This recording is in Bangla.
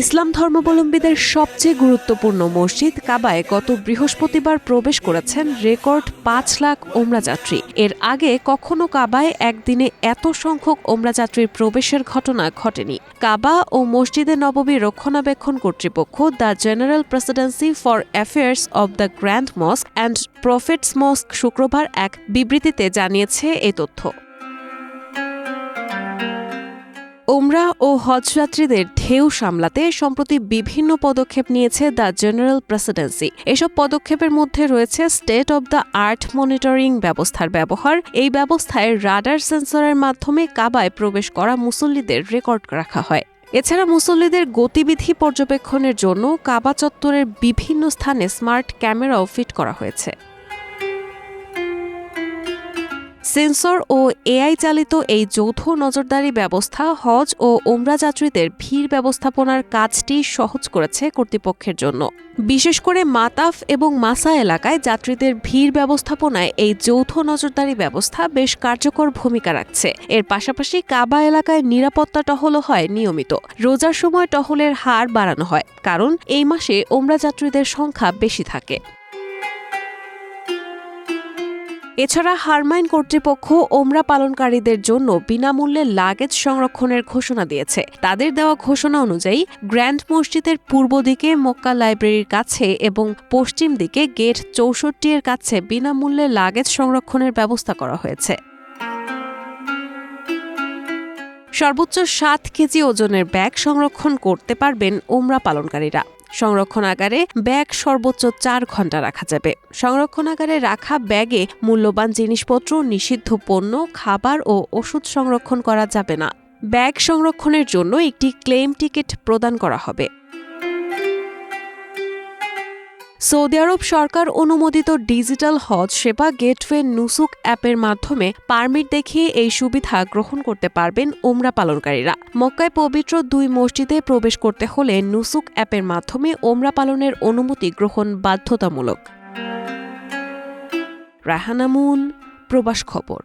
ইসলাম ধর্মাবলম্বীদের সবচেয়ে গুরুত্বপূর্ণ মসজিদ কাবায় গত বৃহস্পতিবার প্রবেশ করেছেন রেকর্ড ৫ লাখ ওমরা যাত্রী। এর আগে কখনো কাবায় একদিনে এত সংখ্যক ওমরা যাত্রীর প্রবেশের ঘটনা ঘটেনি। কাবা ও মসজিদে নববী রক্ষণাবেক্ষণ কর্তৃপক্ষ the General Presidency for Affairs of the Grand Mosque and Prophet's Mosque শুক্রবার এক বিবৃতিতে জানিয়েছে এ তথ্য। ওমরা ও হজযাত্রীদের ঢেউ সামলাতে সম্প্রতি বিভিন্ন পদক্ষেপ নিয়েছে দ্য জেনারেল প্রেসিডেন্সি। এসব পদক্ষেপের মধ্যে রয়েছে state of the art monitoring ব্যবস্থার ব্যবহার। এই ব্যবস্থায় রাডার সেন্সরের মাধ্যমে কাবায় প্রবেশ করা মুসল্লিদের রেকর্ড রাখা হয়। এছাড়া মুসল্লিদের গতিবিধি পর্যবেক্ষণের জন্য কাবা চত্বরের বিভিন্ন স্থানে স্মার্ট ক্যামেরাও ফিট করা হয়েছে। সেন্সর ও এআই চালিত এই যৌথ নজরদারি ব্যবস্থা হজ ও ওমরা যাত্রীদের ভিড় ব্যবস্থাপনার কাজটি সহজ করেছে কর্তৃপক্ষের জন্য। বিশেষ করে মাতাফ এবং মাসা এলাকায় যাত্রীদের ভিড় ব্যবস্থাপনায় এই যৌথ নজরদারি ব্যবস্থা বেশ কার্যকর ভূমিকা রাখছে। এর পাশাপাশি কাবা এলাকায় নিরাপত্তা টহলও হয় নিয়মিত। রোজার সময় টহলের হার বাড়ানো হয়, কারণ এই মাসে ওমরা যাত্রীদের সংখ্যা বেশি থাকে। এছাড়া হারমাইন কর্তৃপক্ষ ওমরা পালনকারীদের জন্য বিনামূল্যে লাগেজ সংরক্ষণের ঘোষণা দিয়েছে। তাদের দেওয়া ঘোষণা অনুযায়ী গ্র্যান্ড মসজিদের পূর্ব দিকে মক্কা লাইব্রেরির কাছে এবং পশ্চিম দিকে গেট ৬৪ এর কাছে বিনামূল্যে লাগেজ সংরক্ষণের ব্যবস্থা করা হয়েছে। সর্বোচ্চ ৭ কেজি ওজনের ব্যাগ সংরক্ষণ করতে পারবেন ওমরা পালনকারীরা। সংরক্ষণাগারে ব্যাগ সর্বোচ্চ ৪ ঘণ্টা রাখা যাবে। সংরক্ষণাগারে রাখা ব্যাগে মূল্যবান জিনিসপত্র, নিষিদ্ধ পণ্য, খাবার ও ওষুধ সংরক্ষণ করা যাবে না। ব্যাগ সংরক্ষণের জন্য একটি ক্লেম টিকিট প্রদান করা হবে। সৌদি আরব সরকার অনুমোদিত ডিজিটাল হজ সেবা গেটওয়ে নুসুক অ্যাপের মাধ্যমে পারমিট দেখিয়ে এই সুবিধা গ্রহণ করতে পারবেন ওমরা পালনকারীরা। মক্কায় পবিত্র ২ মসজিদে প্রবেশ করতে হলে নুসুক অ্যাপের মাধ্যমে ওমরা পালনের অনুমতি গ্রহণ বাধ্যতামূলক। রাহানা মুন, প্রবাস খবর।